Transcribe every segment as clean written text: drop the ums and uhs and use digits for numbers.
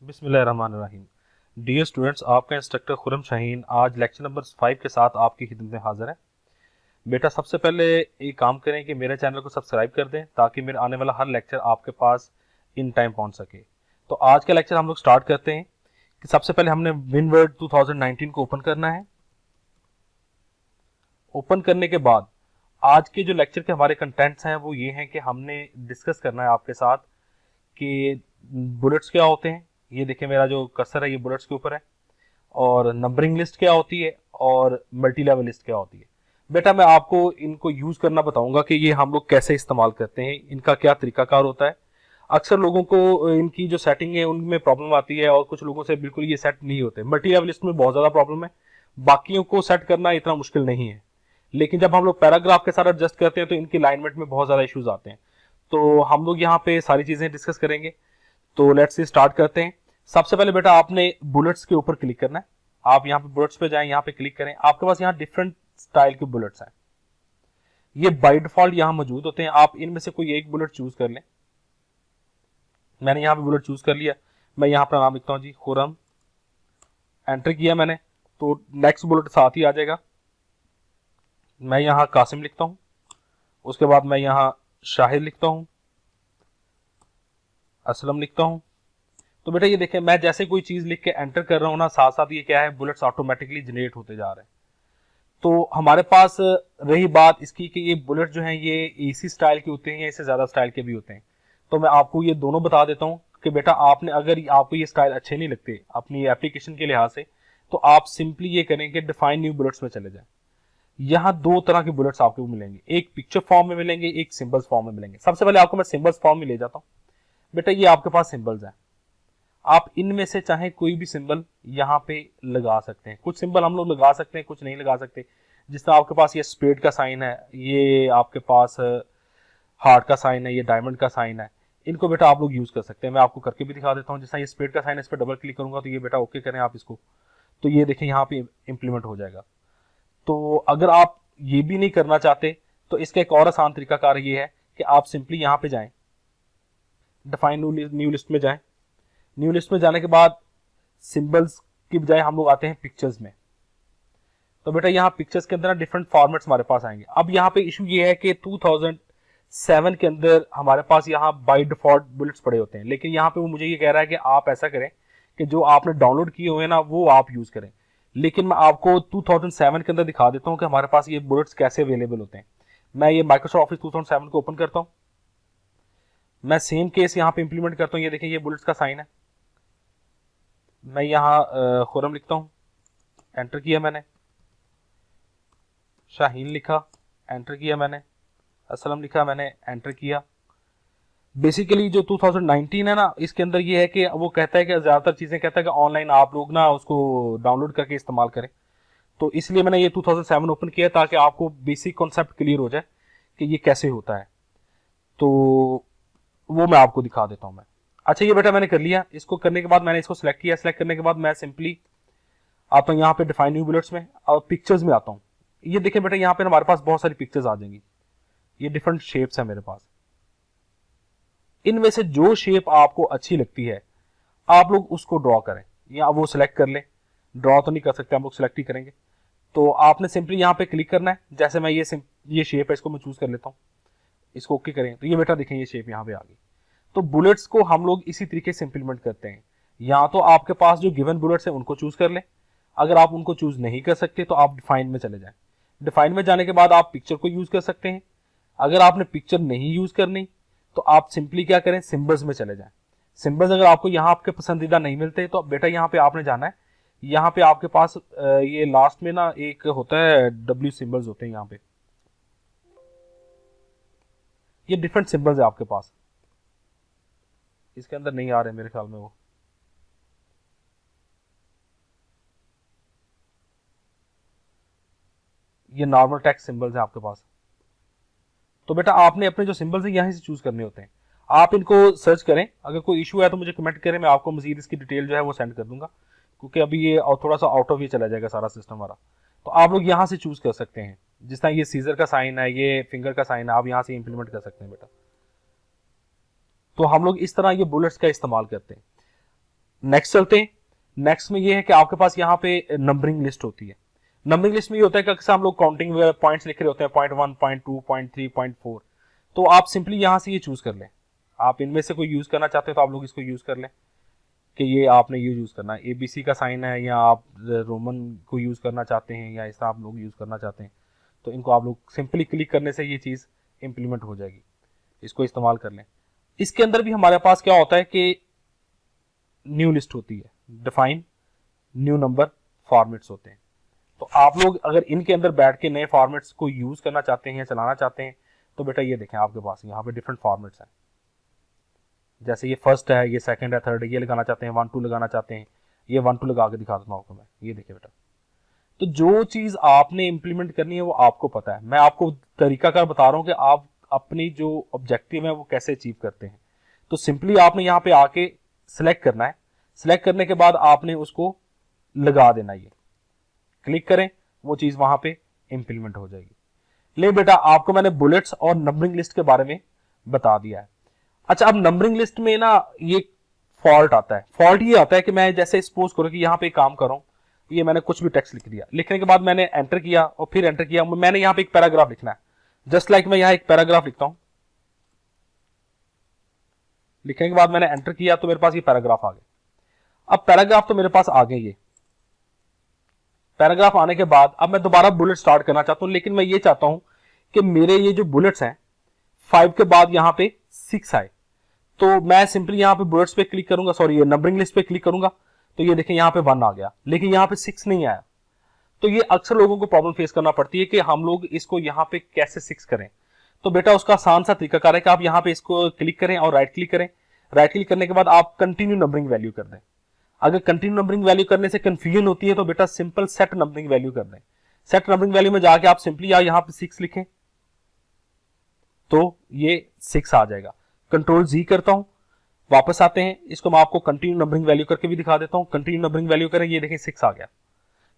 बिस्मिल्लाहिर्रहमानिर्रहीम। Dear students, आपका instructor Khurram Shaheen आज लेक्चर नंबर 5 के साथ आपकी खिदमत में हाजिर है। बेटा, सबसे पहले एक काम करें कि मेरे चैनल को सब्सक्राइब कर दें ताकि मेरे आने वाला हर लेक्चर आपके पास इन टाइम पहुंच सके। तो आज का लेक्चर हम लोग स्टार्ट करते हैं कि सबसे पहले हमने विनवर्ड 2019 को ओपन करना है। ओपन करने के बाद आज के जो लेक्चर के हमारे कंटेंट्स हैं वो ये हैं कि हमने डिस्कस करना है आपके साथ कि बुलेट्स क्या होते हैं। ये देखिए, मेरा जो कर्सर है ये बुलेट्स के ऊपर है। और नंबरिंग लिस्ट क्या होती है और मल्टी लेवल लिस्ट क्या होती है। बेटा, मैं आपको इनको यूज करना बताऊंगा कि ये हम लोग कैसे इस्तेमाल करते हैं, इनका क्या तरीकाकार होता है। अक्सर लोगों को इनकी जो सेटिंग है उनमें प्रॉब्लम आती है और कुछ लोगों से बिल्कुल ये सेट नहीं होते। मल्टी लेवल लिस्ट में बहुत ज्यादा प्रॉब्लम है, बाकियों को सेट करना इतना मुश्किल नहीं है। लेकिन जब हम लोग पैराग्राफ के साथ एडजस्ट करते हैं तो इनकी अलाइनमेंट में बहुत ज्यादा इश्यूज आते हैं। तो हम लोग यहाँ पे सारी चीजें डिस्कस करेंगे। तो लेट्स से स्टार्ट करते हैं। सबसे पहले बेटा आपने बुलेट्स के ऊपर क्लिक करना है। आप यहाँ पे बुलेट्स पे जाएं, यहाँ पे क्लिक करें। आपके पास यहाँ डिफरेंट स्टाइल के बुलेट्स हैं, ये बाय डिफॉल्ट यहाँ मौजूद होते हैं। आप इनमें से कोई एक बुलेट चूज कर लें। मैंने यहाँ पे बुलेट चूज कर लिया। मैं यहाँ अपना नाम लिखता हूँ जी, खुरम। एंटर किया मैंने तो नेक्स्ट बुलेट साथ ही आ जाएगा। मैं यहाँ कासिम लिखता हूँ, उसके बाद मैं यहाँ शाहिद लिखता हूँ, असलम लिखता हूँ। तो बेटा ये देखें, मैं जैसे कोई चीज लिख के एंटर कर रहा हूँ ना, साथ साथ ये क्या है, बुलेट्स ऑटोमेटिकली जनरेट होते जा रहे हैं। तो हमारे पास रही बात इसकी कि ये बुलेट जो हैं ये इसी स्टाइल के होते हैं या इससे ज्यादा स्टाइल के भी होते हैं। तो मैं आपको ये दोनों बता देता हूँ कि बेटा आपने, अगर आपको ये स्टाइल अच्छे नहीं लगते अपनी एप्लीकेशन के लिहाज से, तो आप सिंपली ये करें कि डिफाइन न्यू बुलेट्स में चले जाएं। यहाँ दो तरह के बुलेट्स आपको मिलेंगे, एक पिक्चर फॉर्म में मिलेंगे, एक सिंबल्स फॉर्म में मिलेंगे। सबसे पहले आपको मैं सिंबल्स फॉर्म में ले जाता हूँ। बेटा ये आपके पास सिंबल्स हैं, आप इनमें से चाहे कोई भी सिंबल यहाँ पे लगा सकते हैं। कुछ सिंबल हम लोग लगा सकते हैं, कुछ नहीं लगा सकते। जिस तरह आपके पास ये स्पेड का साइन है, ये आपके पास हार्ट का साइन है, ये डायमंड का साइन है, इनको बेटा आप लोग यूज कर सकते हैं। मैं आपको करके भी दिखा देता हूँ। जैसा ये स्पेड का साइन है, इस पर डबल क्लिक करूंगा तो ये बेटा ओके करें आप इसको, तो ये देखें यहाँ पे इंप्लीमेंट हो जाएगा। तो अगर आप ये भी नहीं करना चाहते तो इसका एक और आसान तरीकाकार ये है कि आप सिंपली यहाँ पे जाएं, डिफाइन न्यू लिस्ट में जाएं। न्यू लिस्ट में जाने के बाद सिंबल्स की बजाय हम लोग आते हैं पिक्चर्स में। तो बेटा यहाँ पिक्चर्स के अंदर डिफरेंट फॉर्मेट्स हमारे पास आएंगे। अब यहाँ पे इशू ये है कि 2007 के अंदर हमारे पास यहाँ बाय डिफॉल्ट बुलेट्स पड़े होते हैं, लेकिन यहाँ पे वो मुझे ये कह रहा है कि आप ऐसा करें कि जो आपने डाउनलोड किए हुए हैं ना वो आप यूज करें। लेकिन मैं आपको 2007 के अंदर दिखा देता हूँ कि हमारे पास ये बुलेट्स कैसे अवेलेबल होते हैं। मैं ये माइक्रोसॉफ्ट ऑफिस 2007 को ओपन करता हूँ। मैं सेम केस यहाँ पे इंप्लीमेंट करता हूँ। ये देखिए, ये बुलेट्स का साइन है। मैं यहाँ खुरम लिखता हूँ, एंटर किया मैंने, शाहीन लिखा, एंटर किया मैंने, असलम लिखा मैंने, एंटर किया। बेसिकली जो 2019 है ना, इसके अंदर ये है कि वो कहता है कि ज्यादातर चीजें कहता है कि ऑनलाइन आप लोग ना उसको डाउनलोड करके इस्तेमाल करें। तो इसलिए मैंने ये 2007 ओपन किया ताकि आपको बेसिक कॉन्सेप्ट क्लियर हो जाए कि ये कैसे होता है। तो वो मैं आपको दिखा देता हूँ मैं। अच्छा, ये बेटा मैंने कर लिया। इसको करने के बाद मैंने इसको सिलेक्ट किया। सिलेक्ट करने के बाद मैं सिंपली आता हूँ यहाँ पे डिफाइन न्यू बुलेट्स में और पिक्चर्स में आता हूँ। ये देखें बेटा, यहाँ पे हमारे पास बहुत सारी पिक्चर्स आ जाएंगी। ये डिफरेंट शेप्स है मेरे पास। इनमें से जो शेप आपको अच्छी लगती है आप लोग उसको ड्रॉ करें या वो सिलेक्ट कर लें। ड्रॉ तो नहीं कर सकते, हम लोग सिलेक्ट ही करेंगे। तो आपने सिंपली यहाँ पे क्लिक करना है। जैसे मैं ये शेप है, इसको मैं चूज कर लेता हूँ, इसको ओके करें तो ये बेटा देखें ये शेप यहाँ पे आ गई। तो बुलेट्स को हम लोग इसी तरीके से इंप्लीमेंट करते हैं। या तो आपके पास जो गिवन बुलेट्स है उनको चूज कर लें, अगर आप उनको चूज नहीं कर सकते तो आप डिफाइन में चले जाएं। डिफाइन में जाने के बाद आप पिक्चर को यूज कर सकते हैं। अगर आपने पिक्चर नहीं यूज करनी तो आप सिंपली क्या करें, सिंबल्स में चले जाएं। सिंबल्स अगर आपको यहाँ आपके पसंदीदा नहीं मिलते तो बेटा यहाँ पे आपने जाना है। यहाँ पे आपके पास ये लास्ट में ना एक होता है डब्ल्यू सिंबल्स होते हैं यहाँ पे। ये डिफरेंट सिंबल्स है आपके पास, इसके अंदर नहीं आ रहे मेरे ख्याल में वो। ये नॉर्मल टेक्स्ट सिंबल्स है आपके पास। तो बेटा आपने अपने जो सिंबल्स हैं यहीं से चूज करने होते हैं। आप इनको सर्च करें, अगर कोई इशू है तो मुझे कमेंट करें, मैं आपको मजीद इसकी डिटेल जो है वो सेंड कर दूंगा, क्योंकि अभी ये थोड़ा सा आउट ऑफ ही चला जाएगा सारा सिस्टम हमारा। तो आप लोग यहाँ से चूज कर सकते हैं। जिस तरह ये सीजर का साइन है, ये फिंगर का साइन है, आप यहाँ से इंप्लीमेंट कर सकते हैं बेटा। तो हम लोग इस तरह ये बुलेट्स का इस्तेमाल करते हैं। नेक्स्ट चलते हैं। नेक्स्ट में ये है कि आपके पास यहाँ पे नंबरिंग लिस्ट होती है। नंबरिंग लिस्ट में ये होता है कि अक्सर हम लोग काउंटिंग पॉइंट्स लिख रहे होते हैं, 0.1, 0.2, 0.3, 0.4, तो आप सिंपली यहाँ से ये चूज कर लें। आप इनमें से कोई यूज करना चाहते हो तो आप लोग इसको यूज कर लें कि ये आपने ये यूज करना है, ABC का साइन है, या आप रोमन को यूज करना चाहते हैं, या ऐसा आप लोग यूज करना चाहते हैं, तो इनको आप लोग सिंपली क्लिक करने से ये चीज इंप्लीमेंट हो जाएगी। इसको इस्तेमाल कर लें। इसके अंदर भी हमारे पास क्या होता है कि न्यू लिस्ट होती है, डिफाइन, न्यू नंबर, फॉर्मेट्स होते हैं। तो आप लोग अगर इनके अंदर बैठ के नए फॉर्मेट्स को यूज करना चाहते हैं या चलाना चाहते हैं तो बेटा ये देखें आपके पास यहाँ पे डिफरेंट फॉर्मेट्स हैं। जैसे ये फर्स्ट है, ये सेकंड है, थर्ड है, ये लगाना चाहते हैं, 1 2 लगाना चाहते हैं, ये 1 2 लगा के दिखा देता हूँ आपको मैं। ये देखिए बेटा, तो जो चीज आपने इंप्लीमेंट करनी है वो आपको पता है, मैं आपको तरीकाकार बता रहा हूँ कि आप अपनी जो ऑब्जेक्टिव है वो कैसे अचीव करते हैं। तो सिंपली आपने यहाँ पे आके सिलेक्ट करना है। सिलेक्ट करने के बाद आपने उसको लगा देना, ये क्लिक करें, वो चीज वहां पे इंप्लीमेंट हो जाएगी। ले बेटा, आपको मैंने बुलेट्स और नंबरिंग लिस्ट के बारे में बता दिया है। अच्छा, अब नंबरिंग लिस्ट में ना ये फॉल्ट आता है। फॉल्ट ये आता है कि मैं जैसे सपोज करो कि यहाँ पे काम कर रहा हूँ, ये मैंने कुछ भी टेक्स्ट लिख दिया, लिखने के बाद मैंने एंटर किया और फिर एंटर किया, मैंने यहाँ पे एक पैराग्राफ लिखना है। जस्ट लाइक मैं यहाँ एक पैराग्राफ लिखता हूं, लिखने के बाद मैंने एंटर किया तो मेरे पास ये पैराग्राफ आ गए। अब पैराग्राफ तो मेरे पास आ गए, ये पैराग्राफ आने के बाद अब मैं दोबारा बुलेट स्टार्ट करना चाहता हूं, लेकिन मैं ये चाहता हूं कि मेरे ये जो बुलेट्स हैं 5 के बाद यहां पे 6 आए। तो मैं सिंपली यहां पे बुलेट्स पे क्लिक करूंगा, सॉरी ये नंबरिंग लिस्ट पे क्लिक करूंगा, तो ये देखें यहां पे 1 आ गया, लेकिन यहां पे 6 नहीं आया। तो ये अक्सर लोगों को प्रॉब्लम फेस करना पड़ती है कि हम लोग इसको यहां पे कैसे 6 करें। तो बेटा उसका आसान सा तरीकाकार है कि आप यहां पे इसको क्लिक करें और राइट क्लिक करें। राइट क्लिक करने के बाद आप कंटिन्यू नंबरिंग वैल्यू कर दें। अगर कंटिन्यू नंबरिंग वैल्यू करने से कंफ्यूजन होती है तो बेटा सिंपल सेट नंबरिंग वैल्यू कर दें। सेट नंबरिंग वैल्यू में जाके आप सिंपली यहां पे 6 लिखें तो ये 6 आ जाएगा। कंट्रोल जी करता हूं, वापस आते हैं, इसको मैं आपको कंटिन्यू नंबरिंग वैल्यू करके भी दिखा देता हूं। कंटिन्यू नंबरिंग वैल्यू करें, ये देखें 6 आ गया।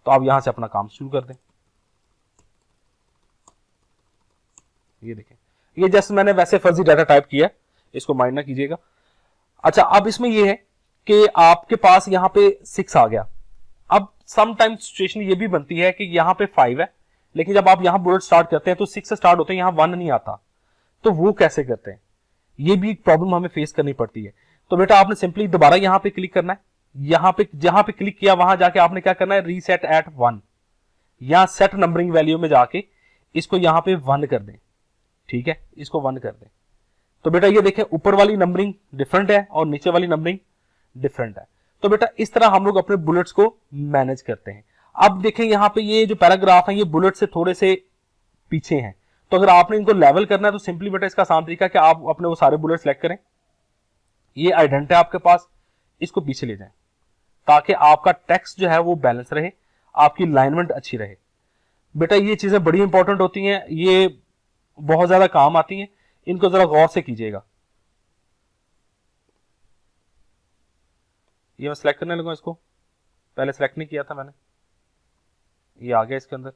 तो आप यहां से अपना काम शुरू कर दें। ये देखें, ये जस्ट मैंने वैसे फर्जी डाटा टाइप किया, इसको माइंड ना कीजिएगा। अच्छा, अब इसमें ये है कि आपके पास यहां पे 6 आ गया। अब समटाइम्स सिचुएशन ये भी बनती है कि यहां पे 5 है, लेकिन जब आप यहां बुलेट स्टार्ट करते हैं तो 6 से स्टार्ट होते हैं, यहां 1 नहीं आता। तो वो कैसे करते हैं, ये भी एक प्रॉब्लम हमें फेस करनी पड़ती है। तो बेटा आपने सिंपली दोबारा यहां पे क्लिक करना है। यहां पे जहां पे क्लिक किया वहां जाके आपने क्या करना है, रीसेट एट 1, यहां सेट नंबरिंग वैल्यू में जाके इसको यहां पे 1 कर दें। ठीक है, इसको 1 कर दें। तो बेटा ये देखें, ऊपर वाली नंबरिंग डिफरेंट है और नीचे वाली नंबरिंग डिफरेंट है। तो बेटा इस तरह हम लोग अपने बुलेट्स को मैनेज करते हैं। अब देखें यहां पे ये जो पैराग्राफ है ये बुलेट से थोड़े से पीछे हैं, तो अगर आपने इनको लेवल करना है तो सिंपली बेटा इसका आसान तरीका कि आप अपने वो सारे बुलेट सेलेक्ट करें, ये आइडेंट है आपके पास, इसको पीछे ले जाएं ताकि आपका टेक्स्ट जो है वो बैलेंस रहे, आपकी अलाइनमेंट अच्छी रहे। बेटा ये चीजें बड़ी इंपॉर्टेंट होती हैं, ये बहुत ज्यादा काम आती हैं, इनको जरा गौर से कीजिएगा। ये मैं सिलेक्ट करने लगा, इसको पहले सिलेक्ट नहीं किया था मैंने, ये आ गया इसके अंदर,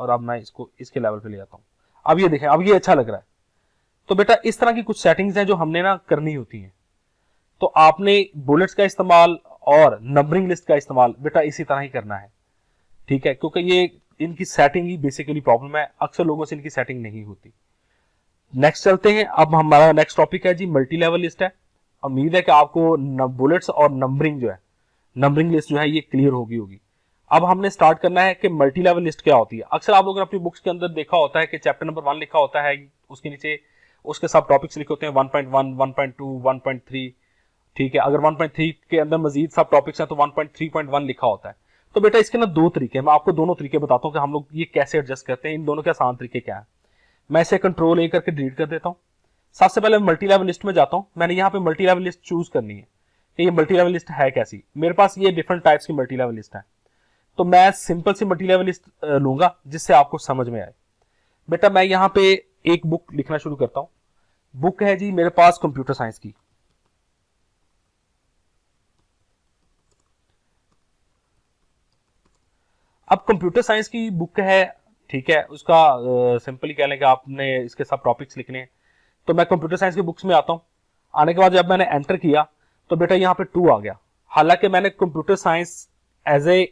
और अब मैं इसको इसके लेवल पे ले जाता हूं। अब ये देखें, अब ये अच्छा लग रहा है। तो बेटा इस तरह की कुछ सेटिंग्स हैं जो हमने ना करनी होती हैं। तो आपने बुलेट्स का इस्तेमाल और नंबरिंग लिस्ट का इस्तेमाल बेटा इसी तरह ही करना है। ठीक है, क्योंकि ये इनकी सेटिंग ही बेसिकली प्रॉब्लम है, अक्सर लोगों से इनकी सेटिंग नहीं होती। नेक्स्ट चलते हैं। अब हमारा नेक्स्ट टॉपिक है जी मल्टी लेवल लिस्ट है। उम्मीद है कि आपको बुलेट्स और नंबरिंग जो है, नंबरिंग लिस्ट जो है ये क्लियर होगी। अब हमने स्टार्ट करना है कि मल्टी लेवल लिस्ट क्या होती है। अक्सर आप लोगों ने अपनी बुक्स के अंदर देखा होता है कि चैप्टर नंबर 1 लिखा होता है, उसके नीचे उसके सब टॉपिक्स लिखे होते हैं 1.1, 1.2, 1.3। ठीक है, अगर 1.3 के अंदर मजीद सब टॉपिक्स हैं तो 1.3.1 लिखा होता है। तो बेटा इसके ना 2 तरीके हैं, मैं आपको दोनों तरीके बताता हूं कि हम लोग ये कैसे एडजस्ट करते हैं। इन दोनों के आसान तरीके क्या है, मैं इसे कंट्रोल ए करके डिलीट कर देता हूं। सबसे पहले मल्टी लेवल लिस्ट में जाता हूं। मैंने यहाँ पे मल्टी लेवल लिस्ट चूज करनी है कि ये मल्टी लेवल लिस्ट है कैसी। मेरे पास ये डिफरेंट टाइप्स की मल्टी लेवल लिस्ट है, तो मैं सिंपल सी मल्टी लेवल लिस्ट लूंगा जिससे आपको समझ में आए। बेटा मैं यहाँ पे एक बुक लिखना शुरू करता हूं। बुक है जी मेरे पास कंप्यूटर साइंस की। अब कंप्यूटर साइंस की बुक है, ठीक है, उसका सिंपली कह लें कि आपने इसके सब टॉपिक्स लिखने हैं। तो मैं कंप्यूटर साइंस की बुक्स में आता हूं। आने के बाद जब मैंने एंटर किया तो बेटा यहाँ पे 2 आ गया। हालांकि मैंने computer science as a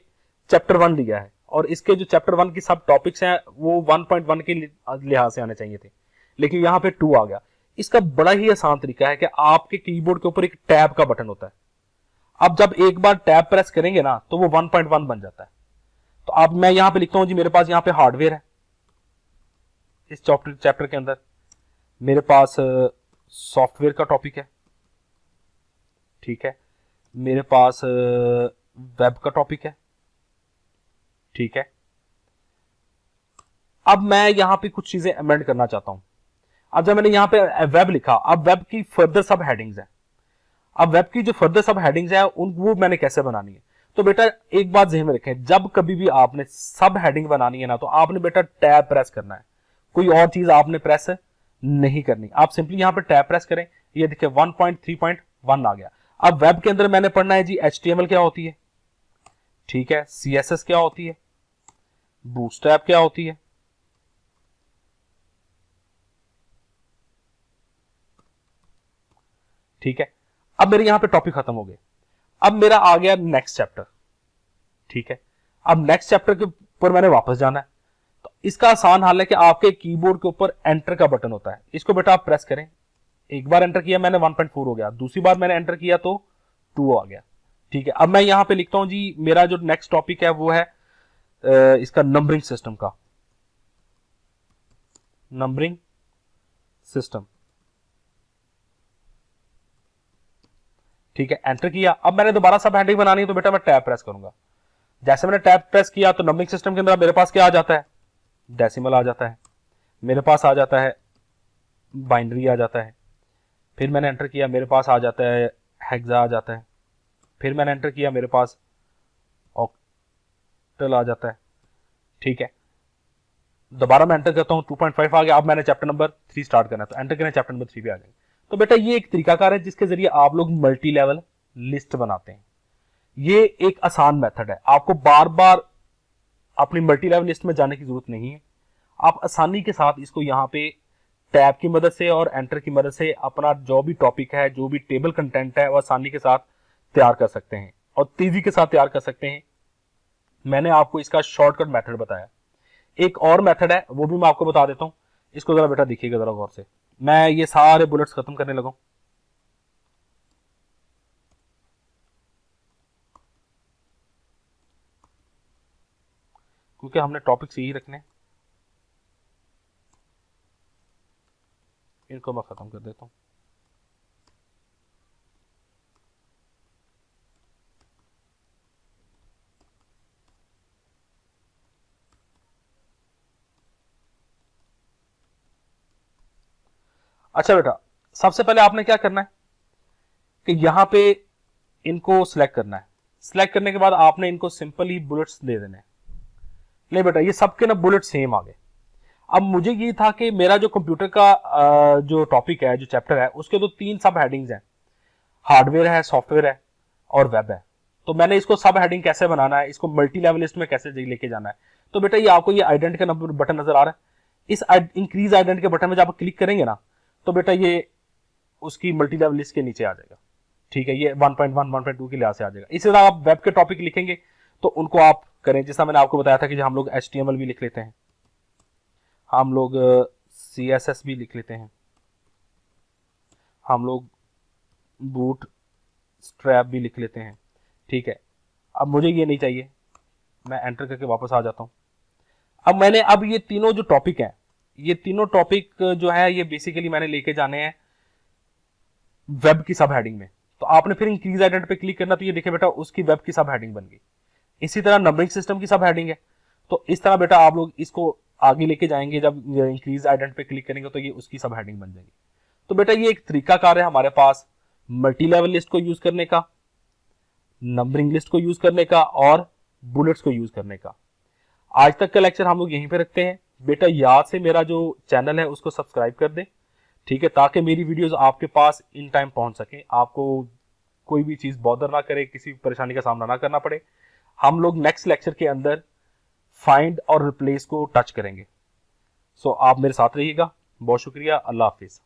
chapter 1 लिया है और इसके जो चैप्टर 1 की सब टॉपिक्स हैं वो 1.1 के लिहाज से आने चाहिए थे, लेकिन यहाँ पे 2 आ गया। इसका बड़ा ही आसान तरीका है कि आपके कीबोर्ड के ऊपर एक टैब का बटन होता है। अब जब एक बार टैब प्रेस करेंगे ना तो वो 1.1 बन जाता है। तो अब मैं यहां पे लिखता हूं जी, मेरे पास यहां पे हार्डवेयर है, इस चैप्टर के अंदर मेरे पास सॉफ्टवेयर का टॉपिक है, ठीक है, मेरे पास वेब का टॉपिक है, ठीक है। अब मैं यहां पे कुछ चीजें अमेंड करना चाहता हूं। अब जब मैंने यहां पे वेब लिखा, अब वेब की फर्दर सब हेडिंग्स है। अब वेब की जो फर्दर सब हेडिंग्स है वो मैंने कैसे बनानी है। तो बेटा एक बात ध्यान में रखें, जब कभी भी आपने सब हेडिंग बनानी है ना तो आपने बेटा टैब प्रेस करना है, कोई और चीज आपने प्रेस नहीं करनी। आप सिंपली यहां पे टैब प्रेस करें, ये देखिए 1.3.1 आ गया। अब वेब के अंदर मैंने पढ़ना है जी HTML क्या होती है, ठीक है, CSS क्या होती है, बूटस्ट्रैप क्या होती है, ठीक है। अब मेरे यहां पे टॉपिक खत्म हो गए। अब मेरा आ गया नेक्स्ट चैप्टर, ठीक है। अब नेक्स्ट चैप्टर के ऊपर मैंने वापस जाना है। तो इसका आसान हल है कि आपके कीबोर्ड के ऊपर एंटर का बटन होता है, इसको बेटा आप प्रेस करें। एक बार एंटर किया मैंने 1.4 हो गया, दूसरी बार मैंने एंटर किया तो 2 आ गया, ठीक है। अब मैं यहां पे लिखता हूं जी, मेरा जो नेक्स्ट टॉपिक है वो है इसका नंबरिंग सिस्टम का, नंबरिंग सिस्टम, ठीक है। एंटर किया। अब मैंने दोबारा सब हेडिंग बनानी है तो बेटा मैं टैब प्रेस करूंगा। जैसे मैंने टैब प्रेस किया तो नंबरिंग सिस्टम के अंदर मेरे पास क्या आ जाता है, डेसिमल आ जाता है, मेरे पास आ जाता है बाइनरी आ जाता है, फिर मैंने एंटर किया मेरे पास आ जाता है हेक्सा आ जाता है, फिर मैंने एंटर किया मेरे पास ऑक्टल आ जाता है, ठीक है। दोबारा मैं एंटर करता हूं 2.5 आ गया। अब मैंने चैप्टर नंबर 3 स्टार्ट करना है तो एंटर करें, चैप्टर नंबर 3 पे आ जाएंगे। तो बेटा ये एक तरीकाकार है जिसके जरिए आप लोग मल्टी लेवल लिस्ट बनाते हैं। ये एक आसान मेथड है, आपको बार बार अपनी मल्टी लेवल लिस्ट में जाने की जरूरत नहीं है। आप आसानी के साथ इसको यहाँ पे टैब की मदद से और एंटर की मदद से अपना जो भी टॉपिक है, जो भी टेबल कंटेंट है वो आसानी के साथ तैयार कर सकते हैं और तेजी के साथ तैयार कर सकते हैं। मैंने आपको इसका शॉर्टकट मेथड बताया। एक और मेथड है वो भी मैं आपको बता देता हूं, इसको जरा बेटा देखिएगा जरा गौर से। मैं ये सारे बुलेट्स खत्म करने लगा, क्योंकि हमने टॉपिक्स यही रखने, इनको मैं खत्म कर देता हूं। अच्छा बेटा, सबसे पहले आपने क्या करना है कि यहां पे इनको सिलेक्ट करना है। सिलेक्ट करने के बाद आपने इनको सिंपल ही बुलेट्स दे देने हैं। नहीं बेटा, ये सबके ना बुलेट सेम आ गए। अब मुझे ये था कि मेरा जो कंप्यूटर का जो टॉपिक है, जो चैप्टर है, उसके तो 3 सब हेडिंग्स हैं, हार्डवेयर है, सॉफ्टवेयर है और वेब है। तो मैंने इसको सब हेडिंग कैसे बनाना है, इसको मल्टी लेवल लिस्ट में कैसे लेके जाना है। तो बेटा ये आपको ये आइडेंट का नंबर बटन नजर आ रहा है, इस इंक्रीज आइडेंट के बटन में जब आप क्लिक करेंगे ना तो बेटा ये उसकी मल्टी लेवल लिस्ट के नीचे आ जाएगा, ठीक है। ये 1.1 1.2 के लिहाज से आ जाएगा। इसी तरह आप वेब के टॉपिक लिखेंगे तो उनको आप करें, जैसा मैंने आपको बताया था कि हम लोग HTML भी लिख लेते हैं, हम लोग CSS भी लिख लेते हैं, हम लोग बूट स्ट्रैप भी लिख लेते हैं, ठीक है। अब मुझे ये नहीं चाहिए, मैं एंटर करके वापस आ जाता हूं। अब मैंने अब ये तीनों जो टॉपिक हैं, ये तीनों टॉपिक जो है ये बेसिकली मैंने लेके जाने हैं वेब की सब हेडिंग में। तो आपने फिर इंक्रीज आइडेंट पे क्लिक करना, तो ये देखिए बेटा उसकी वेब की सब हेडिंग बन गई। इसी तरह नंबरिंग सिस्टम की सब हेडिंग है, तो इस तरह बेटा आप लोग इसको आगे लेके जाएंगे। जब इंक्रीज आइडेंट पे क्लिक करेंगे तो ये उसकी सब हेडिंग बन जाएगी। तो बेटा ये एक तरीकाकार है हमारे पास मल्टी लेवल लिस्ट को यूज करने का, नंबरिंग लिस्ट को यूज करने का और बुलेट्स को यूज करने का। आज तक का लेक्चर हम लोग यहीं पे रखते हैं। बेटा याद से मेरा जो चैनल है उसको सब्सक्राइब कर दे, ठीक है, ताकि मेरी वीडियोस आपके पास इन टाइम पहुंच सके, आपको कोई भी चीज बॉदर ना करे, किसी परेशानी का सामना ना करना पड़े। हम लोग नेक्स्ट लेक्चर के अंदर फाइंड और रिप्लेस को टच करेंगे। सो आप मेरे साथ रहिएगा। बहुत शुक्रिया। अल्लाह हाफिज।